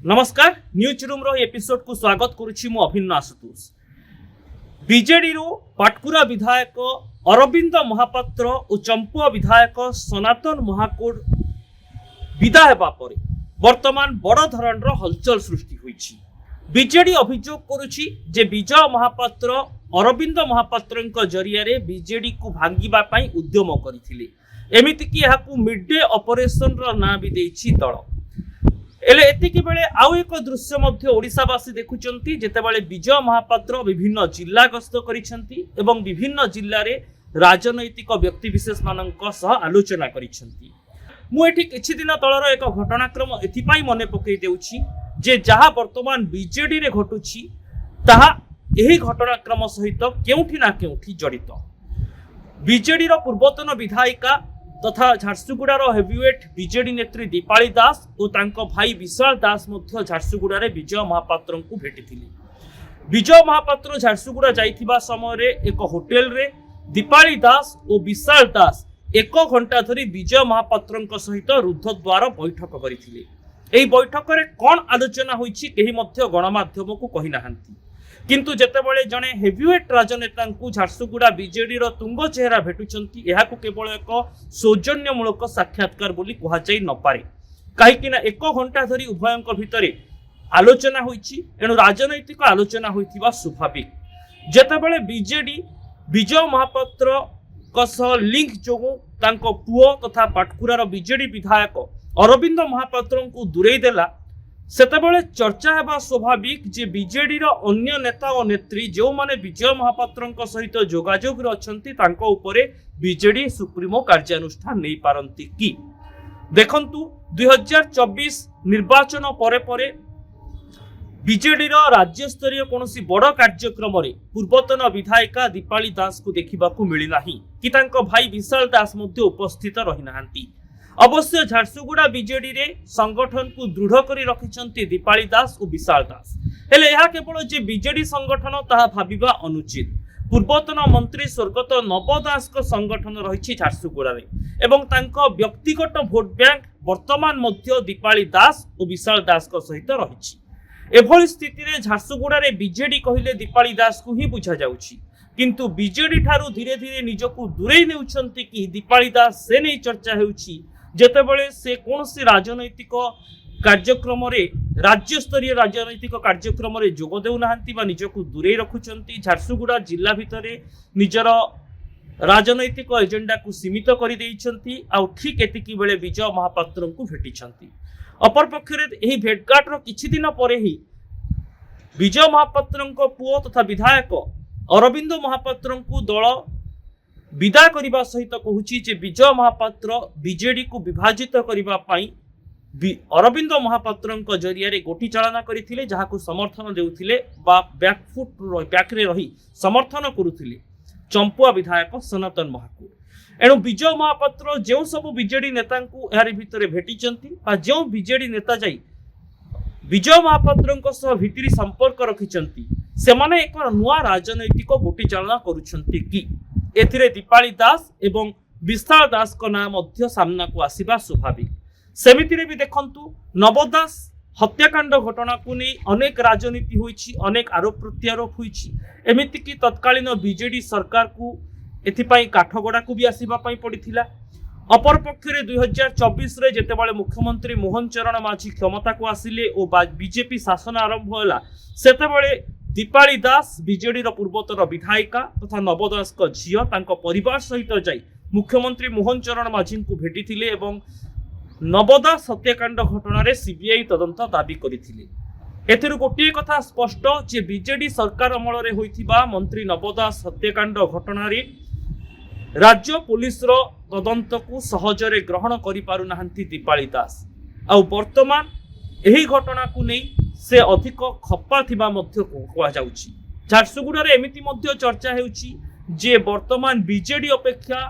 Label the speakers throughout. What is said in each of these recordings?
Speaker 1: नमस्कार news room रो episode को स्वागत करुछि मु अभिन्न आशुतोष। बीजेडी रो पाटकुरा विधायक अरविंद महापात्र और चंपुआ विधायक सनातन महाकुड विदा हेबा परे वर्तमान बड़ धरण रो हलचल सृष्टि होईछि। बीजेडी अभियोग करुछि जे विजय महापात्र अरविंद महापात्रଙ୍କ जरिया बीजेडी को भांगिबा पई उद्यम करिथिले। एमिति कि याकू मिड डे ऑपरेशन रो ना भी देछि दल। एले एतिकी बेले आउ एक दृश्य मध्य ओडिशावासी देखुचंती जेतेबेले विजय महापात्र विभिन्न जिल्ला गस्त करिसंती एवं विभिन्न जिल्ला रे राजनैतिक व्यक्ति विशेष मानक सह आलोचना करिसंती। मु एठी किछि दिन तळर एक घटनाक्रम एथिपाई मने पकई देउछि जे जहा वर्तमान बीजेडी रे घटुछि ताहा एही घटनाक्रम सहित केउठी ना केउठी जड़ित। बीजेडी रो पूर्वतन विधायिका तथा झारसुगुड़ार हेवीवेट बीजेडी नेत्री दीपाली दास और तांको भाई विशाल दास मध्य झारसुगुड़ा रे विजय महापात्र को भेटिथिले। विजय महापात्र झारसुगुड़ा जाइथिबा समय रे एक होटेल रे दीपाली दास और विशाल दास एक घंटा धरी विजय महापात्र सहित रुद्धद्वार बैठक करथिले। एही बैठक रे कोन आलोचना होईछि केही मध्य गणमाध्यम को कहि नाहंती, किंतु जेतेबेले जने हेवीवेट राजनेता झारसुगुड़ा बीजेडी रो तुंग चेहरा भेटुचंती एहाकु केवल एक सौजन्यमूलक साक्षात्कार बोली कहा जाई न पारे। काहेकि ना एक घंटा धरी उभयंक भितरे आलोचना होईछि, एणु राजनैतिक आलोचना होइथिबा स्वाभाविक। जेतेबेले बीजेडी विजय महापात्र सह लिंक जोगु तांको पुओ तथा पाटकुरार बीजेडी विधायक अरविंद महापात्र को दूरेई देला सेतेबेले चर्चा हेबा स्वाभाविक जे बीजेडी रो अन्य नेता और नेत्री जो माने विजय महापात्र सहित जोगाजोग अछंती तांको उपरे बीजेडी सुप्रीमो कार्यानुष्ठान नहीं पारंती कि देखंतु 2024 निर्वाचन परे परे बीजेडी रो राज्य स्तरीय कोनोसी बड़ कार्यक्रम रे पूर्वतन विधायिका दीपाली दास को देखिबा को मिली नाही कि तांको भाई विशाल दास मध्ये उपस्थित रहि नाहंती। अवश्य झारसुगुड़ा बीजेडी रे संगठन को दृढ़ करी रखिछंती दीपाली दास और विशाल दास। हेले यह केवल जे बीजेडी संगठन ताहा भाबिबा अनुचित। पूर्वतन मंत्री स्वर्गत नव दास को संगठन रही झारसुगुड़ा रे एवं तांको व्यक्तिगत भोट बैंक वर्तमान मध्य दीपाली दास और विशाल दास को सहित रही। एभली स्थिति रे झारसुगुड़ा रे बीजेडी कहिले दीपाली दास को ही बुझा जाउछि, किंतु बीजेडी ठारू धीरे धीरे निजको दूरेई नेउछंती कि दीपाली दास से नहीं चर्चा हेउछि जेतेबेले से कोनोसी राजनैतिक कार्यक्रम रे राज्य स्तरीय राजनैतिक कार्यक्रम रे जोग देउ नाहंती बा निजको दूरेई रखुचंती। झारसुगुड़ा जिल्ला भितरे निजर राजनैतिक एजेंडा को सीमित करि देइछंती आ ठीक एतिकी बेले विजय महापात्र को भेटिछंती। अपर पक्षरे एही भेटघाट रो किछि दिन परे ही विजय महापात्र पुओ तथा विधायक अरविंद महापात्र को दल विदा करने सहित कहूची जे विजय महापात्र बीजेडी को विभाजित करने अरविंद महापात्र जरिया गोटी चालना करथिले, जहाको समर्थन देउथिले बा बैकरे रही समर्थन करुथिले चंपुआ विधायक सनातन महाकुड। एणु विजय महापात्र जो सब बीजेडी नेता को यार भितर भेटिचंती जो बीजेडी नेता जाई विजय महापात्र सह भितरी संपर्क रखिचंती सेमाने एक नुआ राजनैतिक गोटी चालना करुछंती कि एथिरे दीपाली दास एवं विशाल दास को नाम मध्य सामना को आसीबा स्वाभाविक। सेमितिरे भी देखंतु नवदास हत्याकांड घटना को नहीं अनेक राजनीति होईछि, अनेक आरोप प्रत्यारोप होईछि। एमिति कि तत्कालीन बीजेडी सरकार को एथिपाई काठगड़ा को भी आसीबा पई पड़िथिला। अपर पक्षरे 2024 रे जेतेबेले मुख्यमंत्री मोहन चरण माझी क्षमता को आसिले और बीजेपी शासन आरंभ होला सेतेबेले दीपाली दास बीजेडी रो पूर्वतन विधायिका तथा नवदास को झियो तांको परिवार सहित जाई मुख्यमंत्री मोहन चरण माझी को भेटिथिले एवं नवदास हत्याकांड घटना रे सीबीआई तदंत दाबी करिथिले। एथिरु गोटिए कथा स्पष्ट जे बीजेडी सरकार अमल रे होइथिबा मंत्री नवदास हत्याकांड घटना रे राज्य पुलिस रो तदंत को सहजरे ग्रहण करि पारु नाहंती दीपाली दास। आ वर्तमान एही घटना को नहीं से अधिक खप्पा थिबा मध्य कहा जाउछि। झारसुगुड़ा रे एमिति मध्य चर्चा हेउछि जे वर्तमान बीजेडी अपेक्षा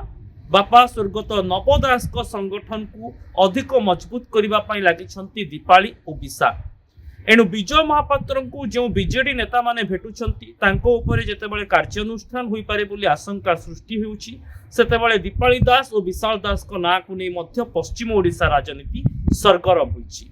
Speaker 1: बापा स्वर्गत नव दास को संगठन को अधिक मजबूत करबा पई लागिछंती दीपाली और विशाल। एणु विजय महापात्र को जो बीजेडी नेता माने भेटुछंती तांको उपरे जेतेबेले कार्यानुष्ठान होई पारे बोली आशंका सृष्टि हेउछि सेतेबेले दीपाली दास और विशाल दास को ना को नै मध्य पश्चिम ओडिशा राजनीति सरगरम होइछि।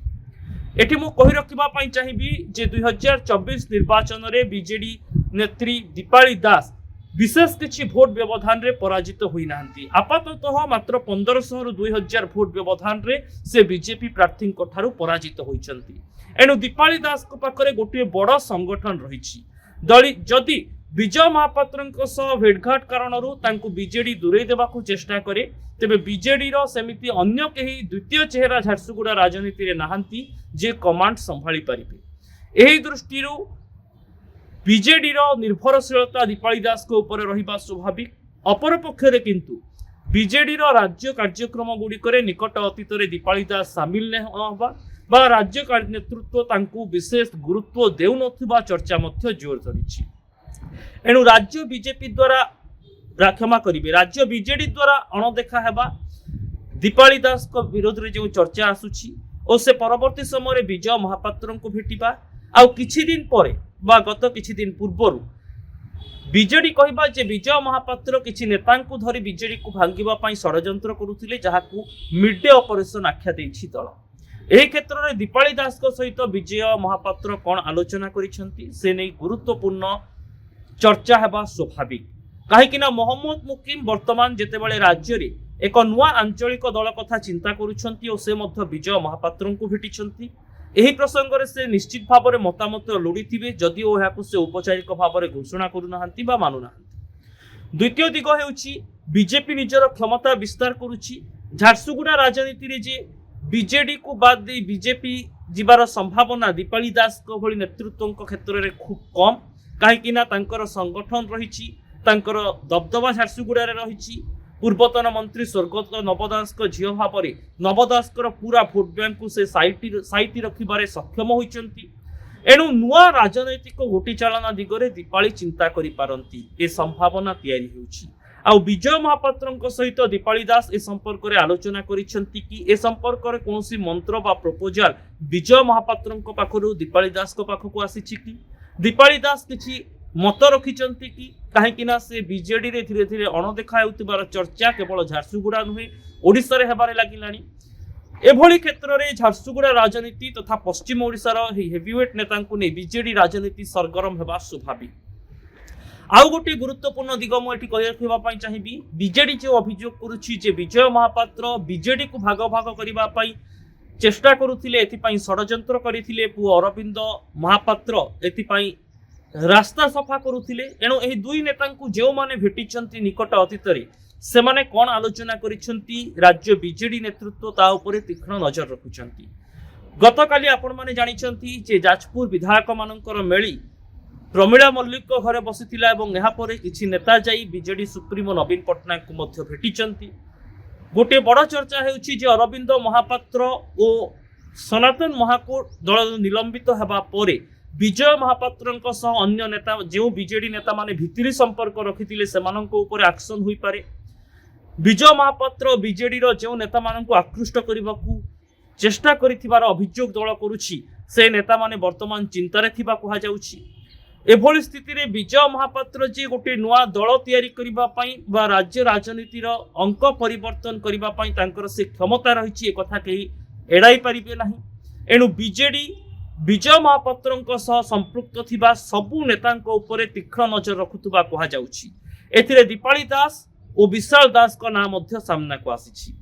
Speaker 1: एठी मु कहि रखिबा पई चाहिबी जे 2024 निर्वाचन रे बीजेडी नेत्री दीपाली दास विशेष किछि भोट व्यवधान रे पराजित होई नांती। आपाततः मात्र 1500 रु 2000 भोट व्यवधान रे से बीजेपी प्रार्थी ठारू पराजित होइचंती। एणु दीपाली दास को पाखरे गोटे बड़ संगठन रहिछि। दली जदि विजय महापात्र सह भेटघाट कारणरू तांकु बीजेडी दूरे देबाकू चेष्टा करे तेबे बीजेडी रो सेमिति अन्य केही द्वितीय चेहरा झारसुगुड़ा राजनीति रे नाहंती जे कमांड संभाली परिबे। एही दृष्टिरू बीजेडी रो निर्भरशीलता दीपाली दास को ऊपर रहिबा स्वाभाविक। अपर पक्षरे किंतु बीजेडी रो राज्य कार्यक्रम गुड़िकरे निकट अतीत रे दीपाली दास सामिल न होबा बा राज्य नेतृत्व तांकु विशेष गुरुत्व देउ नथिबा चर्चा मध्य जोर धरिछि। एणु राज्य बीजेपी द्वारा क्षमा करिवे राज्य बीजेडी द्वारा अणदेखा हेबा दीपाली दास को विरोध रे जो चर्चा आसुछि और से परवर्ती समय विजय महापात्र को भेटिबा आउ किछि दिन परे बा गत किछि दिन पूर्वरु बीजेडी कहबा जे विजय महापात्र किछि नेता को धरी बीजेडी को भांगिबा पई षडयंत्र करुथिले जहाकू मिड डे ऑपरेशन आख्या दैछि दल। एही क्षेत्र में दीपाली दास को सहित विजय महापात्र कोन आलोचना करिसेंती से नै गुरुत्वपूर्ण चर्चा हेबा स्वाभाविक। कहीं मोहम्मद मुकिम वर्तमान जेतेबेले राज्य रे एक नुआ आंचलिक दल कथा चिंता करुछंती और से मध्य विजय महापात्र को भेटिछंती। एही प्रसंग रे से निश्चित भाव में मतामत लोड़ीथिबे जदिओ एहाकू से औपचारिक भाव में घोषणा करूनाहांती बा मानुनाहांती। द्वितीय दिग हेउछि बीजेपी निजर क्षमता विस्तार करुछि। झारसुगुड़ा राजनीति रे जे बीजेडी को बाद दे बीजेपी जीवार संभावना दीपाली दास को भली नेतृत्व क्षेत्र में खूब कम। कहीं संगठन रही दबदबा झारसुगुड़ा रही। पूर्वतन मंत्री स्वर्गत नवदास झील भाव में नवदास पूरा भोट बैंक को से साइटी रखिबारे सक्षम होइचंती। एणु नुआ राजनैतिक गोटी चालना दिगरे दीपाली चिंता करि पारंती ए संभावना तैयारी होउछि। आउ विजय महापात्र सहित दीपाली दास ए संपर्क में आलोचना करिसेंती कि ए संपर्क में कौनसी मंत्र बा प्रपोजल विजय महापात्र पाखरु दीपाली दास को पाखकु आसीछि कि दीपाली दास किछि मत रखिचंती कि कहीं से बीजेडी रे धीरे धीरे अणदेखा हेउतिबार चर्चा केवल झारसुगुड़ा नुहे ओडिशा रे हेबारे लागिलानी। एभली क्षेत्र में झारसुगुड़ा राजनीति तथा पश्चिम ओडिशार हेवीवेट नेता ने बीजेडी राजनीति सरगरम हेबा स्वाभाविक। आउ गोटे गुरुत्वपूर्ण दिग मुझे कही रखा चाहिए बीजेडी जो अभियोग करुच्ची जे विजय महापात्र बीजेडी को भाग भाग करने चेष्टा करुथिले एथिपाई षडयंत्र करथिले पुओ अरविंद महापात्र एथिपाई रास्ता सफा करुथिले। एणु एही दुई नेता को जो माने भेटिचंती निकट अतीत रे से माने कोन आलोचना करिसंती राज्य बीजेडी नेतृत्व ता उपरे तीक्ष्ण नजर रखुचंती। गतकाली आपण माने जानिचंती जे जाजपुर विधायक मानकर मेली प्रमिला मल्लिक घरे बसिथिला एवं एहा परे किछि नेता जाई बीजेडी सुप्रीमो नवीन पटनायक को मध्य भेटिचंती। गोटे बड़ चर्चा हेउछि जे अरविंद महापात्र और सनातन महाको दल निलंबित हेबा परे विजय महापात्र अन्य नेता जो बीजेडी नेता माने भितरी संपर्क रखिथिले सेमानंको ऊपर एक्शन होई पारे। विजय महापात्र बीजेडी रो जो नेता मानंको आकृष्ट करबाकू चेष्टा करिथिबार अभियोग दल करुछि से नेता माने वर्तमान चिंतारे थिबा कहा जाउछि। एभली स्थिति रे विजय महापात्र जे गोटे नुआ दल तैयारी करिबा पई बा राज्य राजनीति रो अंक परिवर्तन करिबा पई तांकर से क्षमता रहिछि ए कथा केही एडाई परिबे नाही। एणु बीजेडी विजय महापात्र सह संपृक्त थिबा सबु नेतांको उपरे तीक्ष्ण नजर रखुथुबा कहा जाउछि। एथिरे दीपाली दास और विशाल दास का नाम मध्य सामना को आसीछि।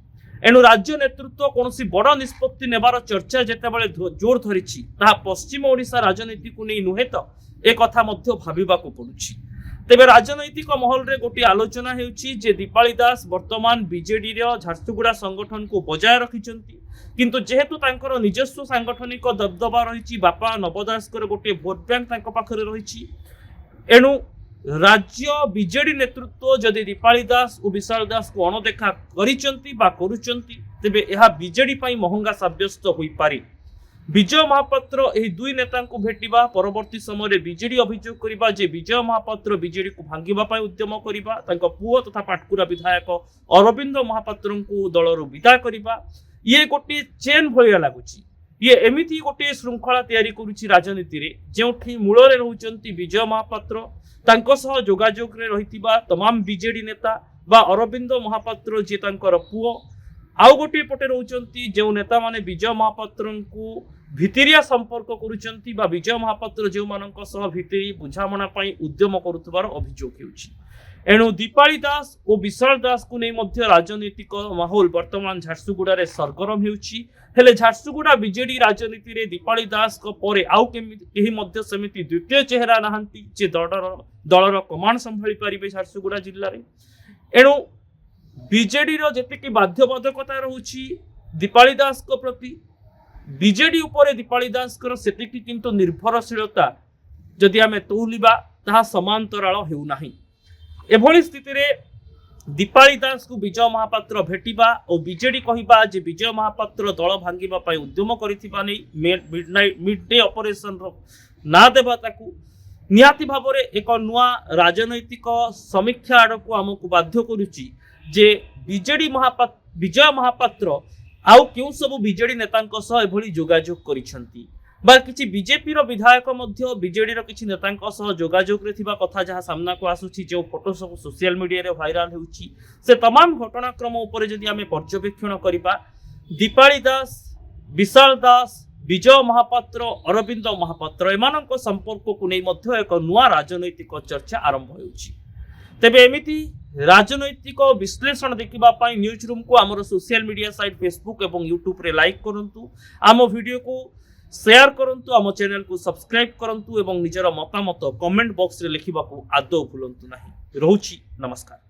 Speaker 1: एणु राज्य नेतृत्व कौनसी बड़ निष्पत्ति नेबार चर्चा जेतेबेले जोर धरिछि ताहा पश्चिम ओडिशा राजनीति को नहीं नुहे तो ए कथा मध्य भाबिबाकू पडुछि। तेबे राजनैतिक महल रे गोटे आलोचना हेउछि जे दीपाली दास वर्तमान बीजेडी रो झारसुगुड़ा संगठन को बजाय रखिचंती किंतु जेहेतु तांकर निजस्व सांगठनिक दबदबा रहिछि बापा नवदास गोटे भोट बैंक तांको पाखरे रहिछि। एणु राज्य बीजेडी नेतृत्व जदि दीपाली दास और विशाल दास को अणदेखा करिचंती बा करूचंती तेबे एहा बीजेडी पई महंगा साब्यस्त होई पारे। विजय महापात्र एही दुई नेता को भेटिबा परवर्ती समय बीजेडी अभियोग करिबा जे विजय महापात्र बीजेडी को भांगिबा पई उद्यम करिबा तांको पुओ तथा पाटकुरा विधायक अरविंद महापात्र को दलरु विदा करिबा ये गोटे चेन भलिया लागुची। ये एमिति गोटे श्रृंखला तैयारी करुची राजनीति रे जेउठी मूलरे रहउचंती विजय महापात्र तांको सह जोगाजोग रे रहितिबा तमाम बीजेडी नेता बा अरविंद महापात्र जे तांकर पुओ आउ गोटे पटे रहउचंती जे नेता माने विजय महापात्र को ଭିତିରିଆ ସମ୍ପର୍କ କରୁଛନ୍ତି ବା ବିଜୟ ମହାପାତ୍ର ଯେଉଁମାନଙ୍କ ସହ ଭିତିରି ବୁଝାମଣା ପାଇଁ ଉଦ୍ୟମ କରୁଥିବାର ଅଭିଯୋଗ ହେଉଛି। ଏଣୁ ଦୀପାଳି ଦାସ ଓ ବିଶାଳ ଦାସକୁ ନେଇ ମଧ୍ୟ ରାଜନୈତିକ ମାହୋଲ ବର୍ତ୍ତମାନ ଝାରସୁଗୁଡ଼ାରେ ସରଗରମ ହେଉଛି। ହେଲେ ଝାରସୁଗୁଡ଼ା ବିଜେଡି ରାଜନୀତିରେ ଦୀପାଳି ଦାସଙ୍କ ପରେ ଆଉ କେହି ମଧ୍ୟ ସେମିତି ଦ୍ୱିତୀୟ ଚେହେରା ନାହାନ୍ତି ଯେ ଦଳର କମାଣ୍ଡ ସମ୍ଭାଳି ପାରିବେ ଝାରସୁଗୁଡ଼ା ଜିଲ୍ଲାରେ। ଏଣୁ ବିଜେଡିର ଯେତିକି ବାଧ୍ୟବାଧକତା ରହୁଛି ଦୀପାଳି ଦାସଙ୍କ ପ୍ରତି, ବିଜେଡି ଉପରେ ଦୀପାଳି ଦାସଙ୍କର ସେତିକି କିନ୍ତୁ ନିର୍ଭରଶୀଳତା ଯଦି ଆମେ ତୋଲିବା ତାହା ସମାନ୍ତରାଳ ହେଉନାହିଁ। ଏଭଳି ସ୍ଥିତିରେ ଦୀପାଳି ଦାସକୁ ବିଜୟ ମହାପାତ୍ର ଭେଟିବା ଓ ବିଜେଡି କହିବା ଯେ ବିଜୟ ମହାପାତ୍ର ଦଳ ଭାଙ୍ଗିବା ପାଇଁ ଉଦ୍ୟମ କରିଥିବା ନେଇ ମିଡ୍ ଡେ ଅପରେସନର ନାଁ ଦେବା ତାକୁ ନିହାତି ଭାବରେ ଏକ ନୂଆ ରାଜନୈତିକ ସମୀକ୍ଷା ଆଡ଼କୁ ଆମକୁ ବାଧ୍ୟ କରୁଛି ଯେ ବିଜୟ ମହାପାତ୍ର ଆଉ କେଉଁ ସବୁ ବିଜେଡି ନେତାଙ୍କ ସହ ଏଭଳି ଯୋଗାଯୋଗ କରିଛନ୍ତି ବା କିଛି ବିଜେପିର ବିଧାୟକ ମଧ୍ୟ ବିଜେଡିର କିଛି ନେତାଙ୍କ ସହ ଯୋଗାଯୋଗରେ ଥିବା କଥା ଯାହା ସାମ୍ନାକୁ ଆସୁଛି, ଯେଉଁ ଫଟୋ ସବୁ ସୋସିଆଲ ମିଡିଆରେ ଭାଇରାଲ ହେଉଛି, ସେ ତମାମ ଘଟଣାକ୍ରମ ଉପରେ ଯଦି ଆମେ ପର୍ଯ୍ୟବେକ୍ଷଣ କରିବା ଦୀପାଳି ଦାସ, ବିଶାଳ ଦାସ, ବିଜୟ ମହାପାତ୍ର, ଅରବିନ୍ଦ ମହାପାତ୍ର ଏମାନଙ୍କ ସମ୍ପର୍କକୁ ନେଇ ମଧ୍ୟ ଏକ ନୂଆ ରାଜନୈତିକ ଚର୍ଚ୍ଚା ଆରମ୍ଭ ହେଉଛି। ତେବେ ଏମିତି ରାଜନୈତିକ ବିଶ୍ଳେଷଣ ଦେଖିବା ପାଇଁ ନ୍ୟୁଜ୍ ରୁମ୍କୁ ଆମର ସୋସିଆଲ ମିଡିଆ ସାଇଟ୍ ଫେସବୁକ୍ ଏବଂ ୟୁଟ୍ୟୁବରେ ଲାଇକ୍ କରନ୍ତୁ, ଆମ ଭିଡ଼ିଓକୁ ସେୟାର କରନ୍ତୁ, ଆମ ଚ୍ୟାନେଲକୁ ସବସ୍କ୍ରାଇବ୍ କରନ୍ତୁ ଏବଂ ନିଜର ମତାମତ କମେଣ୍ଟ ବକ୍ସରେ ଲେଖିବାକୁ ଆଦୌ ଭୁଲନ୍ତୁ ନାହିଁ। ରହୁଛି, ନମସ୍କାର।